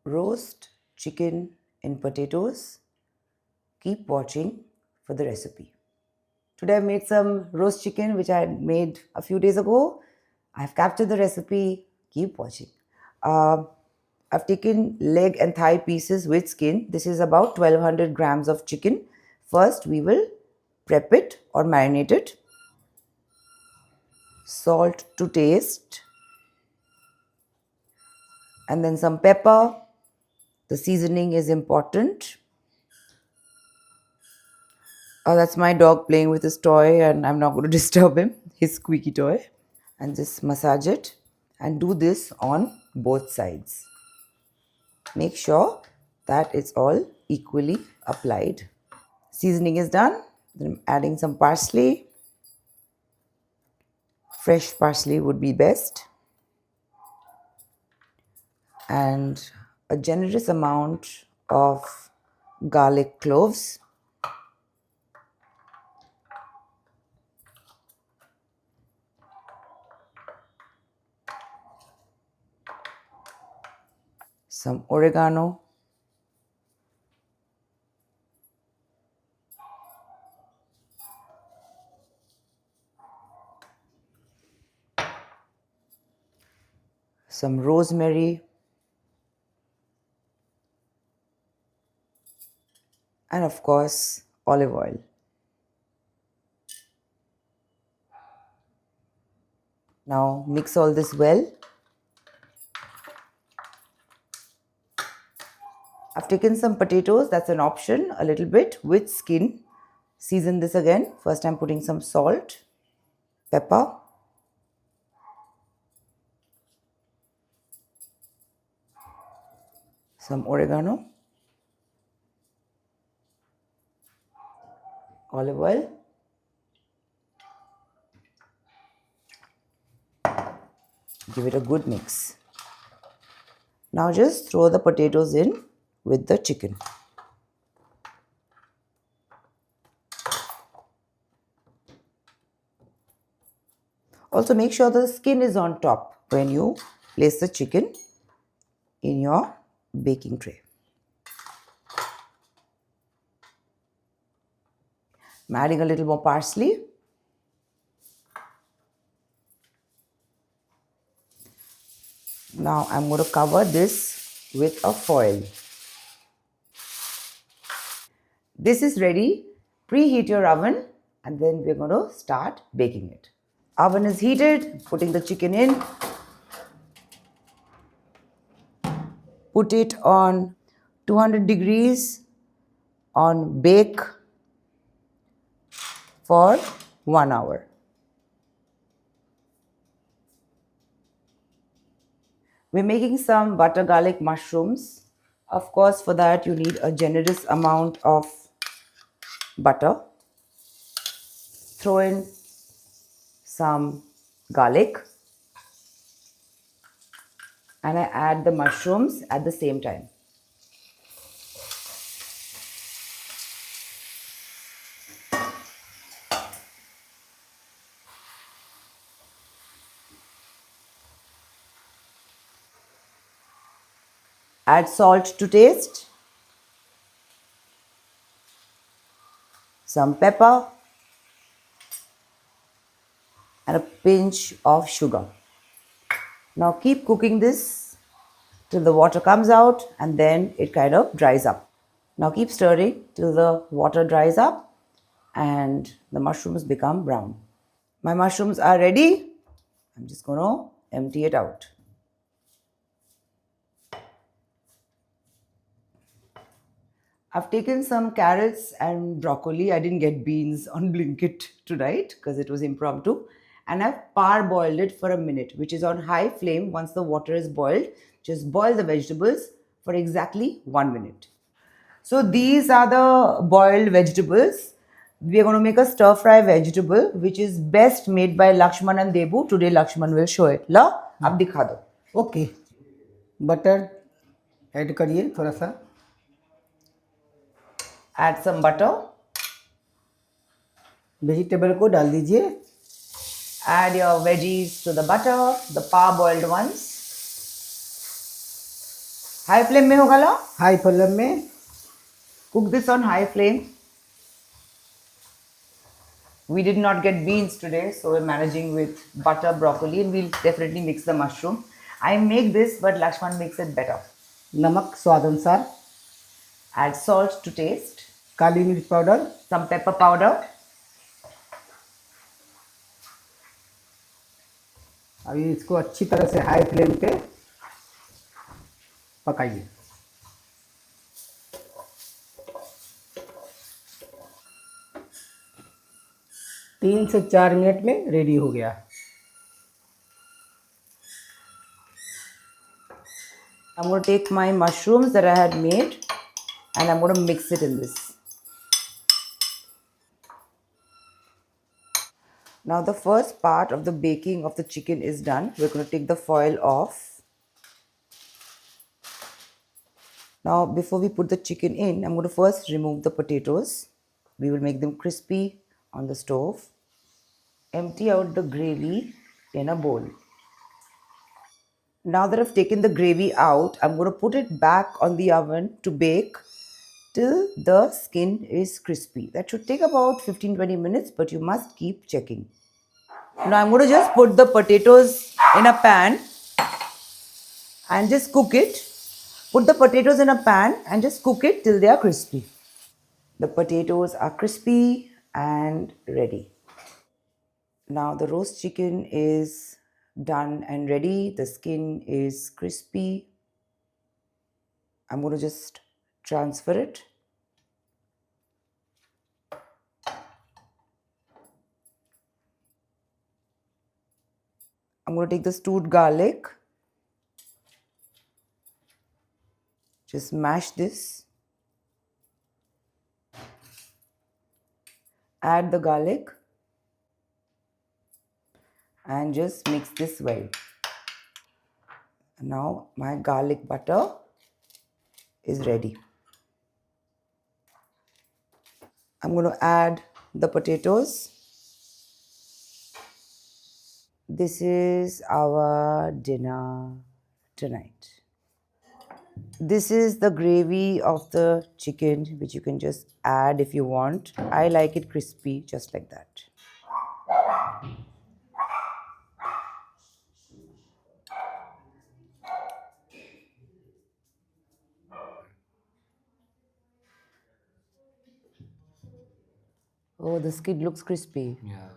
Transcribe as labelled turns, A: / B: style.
A: roast chicken in potatoes. Keep watching for the recipe. Today I made some roast chicken which I had made a few days ago. I've captured the recipe. Keep watching. Uh, I've taken leg and thigh pieces with skin. This is about 1200 grams of chicken. First, we will prep it or marinate it. Salt to taste, and then some pepper. The seasoning is important. Oh, that's my dog playing with his toy, and I'm not going to disturb him, his squeaky toy. And just massage it and do this on both sides. Make sure that it's all equally applied. Seasoning is done. Then I'm adding some parsley. Fresh parsley would be best. And a generous amount of garlic cloves. Some oregano. Some rosemary. And of course, olive oil. Now mix all this well. I've taken some potatoes, that's an option, a little bit with skin. Season this again. First I'm putting some salt, pepper, some oregano, olive oil, give it a good mix. Now just throw the potatoes in with the chicken. Also make sure the skin is on top when you place the chicken in your baking tray. I'm adding a little more parsley. Now I'm going to cover this with a foil. This is ready. Preheat your oven and then we're going to start baking it. Oven is heated, putting the chicken in. Put it on 200 degrees on bake for 1 hour. We're making some butter garlic mushrooms. Of course, for that you need a generous amount of butter. Throw in some garlic and I add the mushrooms at the same time. Add salt to taste, some pepper, and a pinch of sugar. Now keep cooking this till the water comes out and then it kind of dries up. Now keep stirring till the water dries up and the mushrooms become brown. My mushrooms are ready. I'm just going to empty it out. I've taken some carrots and broccoli. I didn't get beans on Blinkit tonight because it was impromptu. And I've parboiled it for a minute, which is on high flame. Once the water is boiled, just boil the vegetables for exactly 1 minute. So these are the boiled vegetables. We are going to make a stir fry vegetable, which is best made by Lakshman and Debu. Today Lakshman will show it. La, ab dikha do.
B: Okay butter add करिए थोड़ा सा
A: Add some butter.
B: Vegetable को डाल दीजिए
A: Add your veggies to the butter, the parboiled ones. High flame में होगा ला.
B: High flame में.
A: Cook this on high flame. We did not get beans today, so we're managing with butter, broccoli, and we'll definitely mix the mushroom. I make this, but Lakshman makes it better.
B: नमक स्वाद अनुसार.
A: Add salt to taste.
B: काली मिर्च powder.
A: Some pepper powder.
B: अभी इसको अच्छी तरह से high flame पे पकाइए. 3 से 4 मिनट में रेडी हो गया.
A: I'm going to take my mushrooms that I had made and I'm going to mix it in this. Now the first part of the baking of the chicken is done. We're going to take the foil off. Now before we put the chicken in, I'm going to first remove the potatoes. We will make them crispy on the stove. Empty out the gravy in a bowl. Now that I've taken the gravy out, I'm going to put it back on the oven to bake till the skin is crispy. That should take about 15-20 minutes, but you must keep checking. Now I'm going to just put the potatoes in a pan and just cook it. Put the potatoes in a pan and just cook it till they are crispy. The potatoes are crispy and ready. Now the roast chicken is done and ready. The skin is crispy. I'm going to just transfer it. I'm going to take the stewed garlic. Just mash this. Add the garlic and just mix this well. Now my garlic butter is ready. I'm going to add the potatoes. This is our dinner tonight. This is the gravy of the chicken, which you can just add if you want. I like it crispy, just like that. Oh, the skin looks crispy.
B: Yeah.